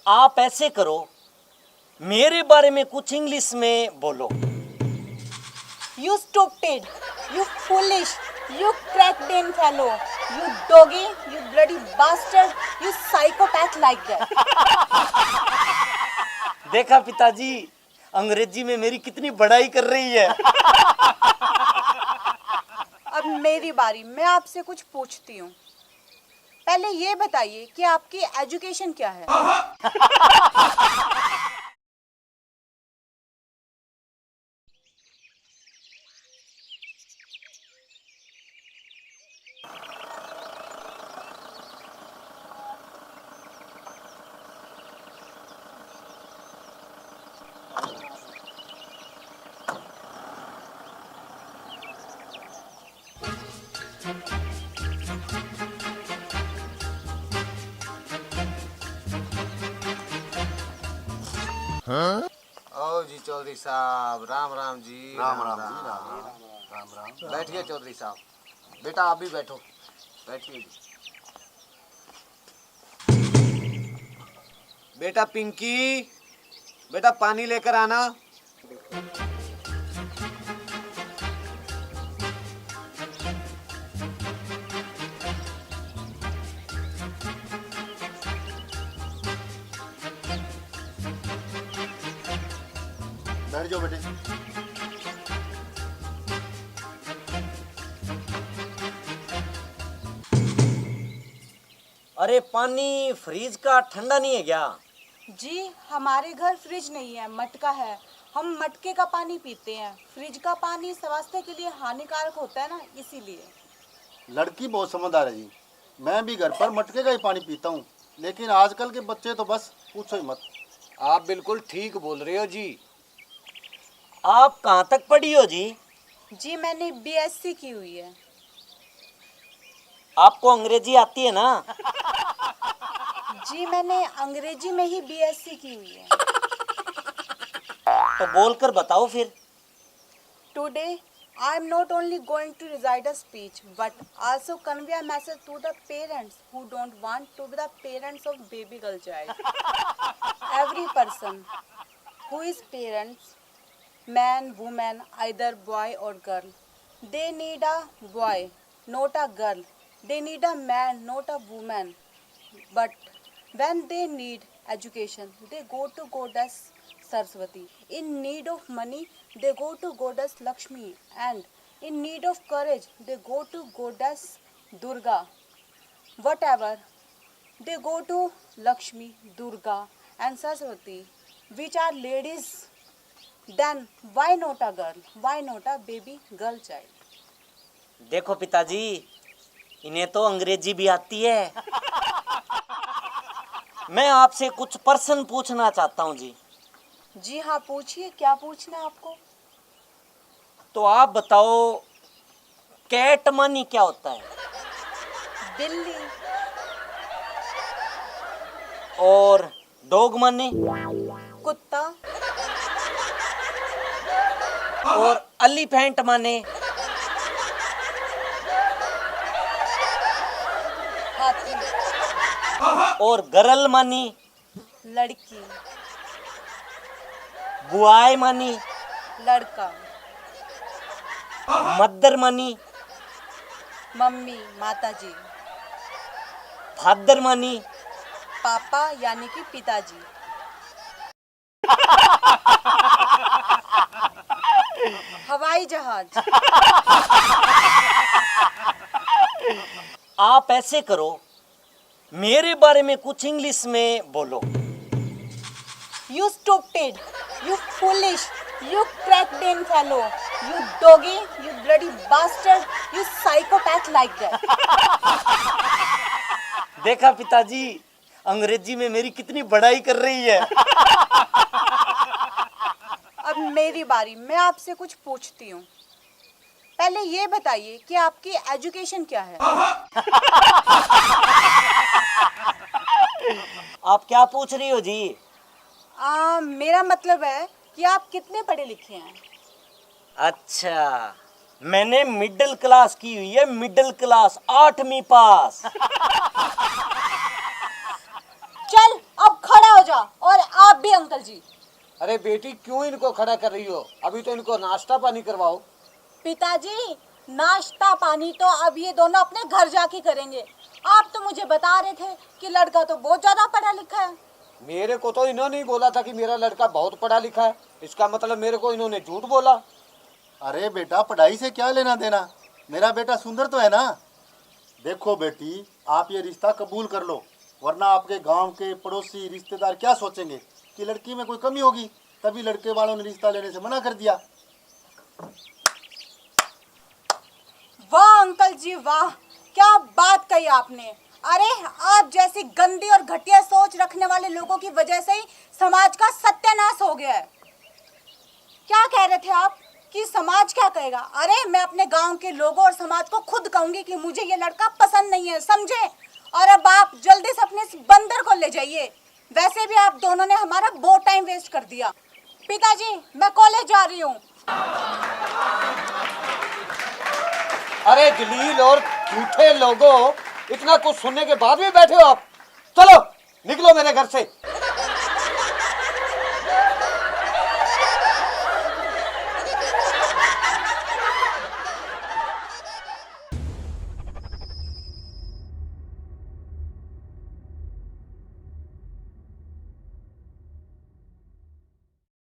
आप ऐसे करो, मेरे बारे में कुछ इंग्लिश में बोलो। You stupid, you foolish, you cracked in fellow, you doggy, you bloody bastard, you psychopath like that. देखा पिताजी, अंग्रेजी में मेरी कितनी बड़ाई कर रही है। अब मेरी बारी, मैं आपसे कुछ पूछती हूँ। पहले ये बताइए कि आपकी एजुकेशन क्या है? ओ जी चौधरी साहब, राम राम जी। राम राम जी, राम राम। बैठिए चौधरी साहब, बेटा आप भी बैठो, बैठिए जी। बेटा पिंकी, बेटा पानी लेकर आना। बैठ जाओ बेटे। अरे पानी फ्रिज का ठंडा नहीं है क्या? जी, हमारे घर फ्रिज नहीं है, मटका है। हम मटके का पानी पीते हैं। फ्रिज का पानी स्वास्थ्य के लिए हानिकारक होता है ना, इसीलिए। लड़की बहुत समझदार है जी। मैं भी घर पर मटके का ही पानी पीता हूँ, लेकिन आजकल के बच्चे तो बस पूछो ही मत। आप बिल्कुल ठीक बोल रहे हो जी। आप कहाँ तक पढ़ी हो जी? जी, मैंने बीएससी की हुई है। आपको अंग्रेजी आती है ना? जी, मैंने अंग्रेजी में ही बीएससी की हुई है। तो बोलकर बताओ फिर। Today, I am not only going to recite a speech, but also convey a message to the parents who don't want to be the parents of baby girl child. Every person who is parents, man, woman, either boy or girl, they need a boy, not a girl. They need a man, not a woman. But when they need education, they go to goddess Saraswati. In need of money, they go to goddess Lakshmi. And in need of courage, they go to goddess Durga. Whatever, they go to Lakshmi, Durga and Saraswati, which are ladies. Then why not a girl? Why not a baby girl child? देखो पिताजी, इन्हें तो अंग्रेजी भी आती है। मैं आपसे कुछ प्रश्न पूछना चाहता हूँ जी। जी हाँ, पूछिए, क्या पूछना है आपको? तो आप बताओ, कैट मनी क्या होता है? बिल्ली। और डॉग मनी? कुत्ता। और एलिफेंट मनी? हाथी। और गर्ल मनी? लड़की। बुआई मनी? लड़का। Mother money? मम्मी, माताजी। Father money? पापा यानी कि पिताजी। हवाई जहाज। आप ऐसे करो, मेरे बारे में कुछ इंग्लिश में बोलो। You stupid, you foolish, you cracked in fellow, you doggy, you bloody bastard, you psychopath like that. देखा पिताजी, अंग्रेजी में मेरी कितनी बड़ाई कर रही है। अब मेरी बारी, मैं आपसे कुछ पूछती हूँ। पहले ये बताइए कि आपकी एजुकेशन क्या है? आप क्या पूछ रही हो जी? मेरा मतलब है कि आप कितने पढ़े लिखे हैं? अच्छा, मैंने मिडिल क्लास की हुई है, मिडिल क्लास, 8वीं पास। चल, अब खड़ा हो जा। अरे बेटी क्यों इनको खड़ा कर रही हो? अभी तो इनको नाश्ता पानी करवाओ। पिताजी, नाश्ता पानी तो अब ये दोनों अपने घर जाके करेंगे। आप तो मुझे बता रहे थे कि लड़का तो बहुत ज्यादा पढ़ा लिखा है। मेरे को तो इन्होंने ही बोला था कि मेरा लड़का बहुत पढ़ा लिखा है। इसका मतलब मेरे को इन्होंने झूठ बोला। अरे बेटा, पढ़ाई से क्या लेना देना, मेरा बेटा सुंदर तो है ना। देखो बेटी, आप ये रिश्ता कबूल कर लो, वरना आपके गांव के पड़ोसी रिश्तेदार क्या सोचेंगे कि लड़की में कोई कमी होगी, तभी लड़के वालों ने रिश्ता लेने से मना कर दिया। वाह अंकल जी वाह, क्या बात कही आपने। अरे आप जैसी गंदी और घटिया सोच रखने वाले लोगों की वजह से ही समाज का सत्यानाश हो गया है। क्या कह रहे थे आप कि समाज क्या कहेगा? अरे मैं अपने गांव के लोगों और समाज को खुद कहूंगी कि मुझे ये लड़का पसंद नहीं है, समझे? और अब आप जल्दी से अपने इस बंदर को ले जाइए। वैसे भी आप दोनों ने हमारा बहुत टाइम वेस्ट कर दिया। पिताजी, मैं कॉलेज जा रही हूँ। अरे जलील और झूठे लोगों, इतना कुछ सुनने के बाद भी बैठे हो आप? चलो निकलो मेरे घर से।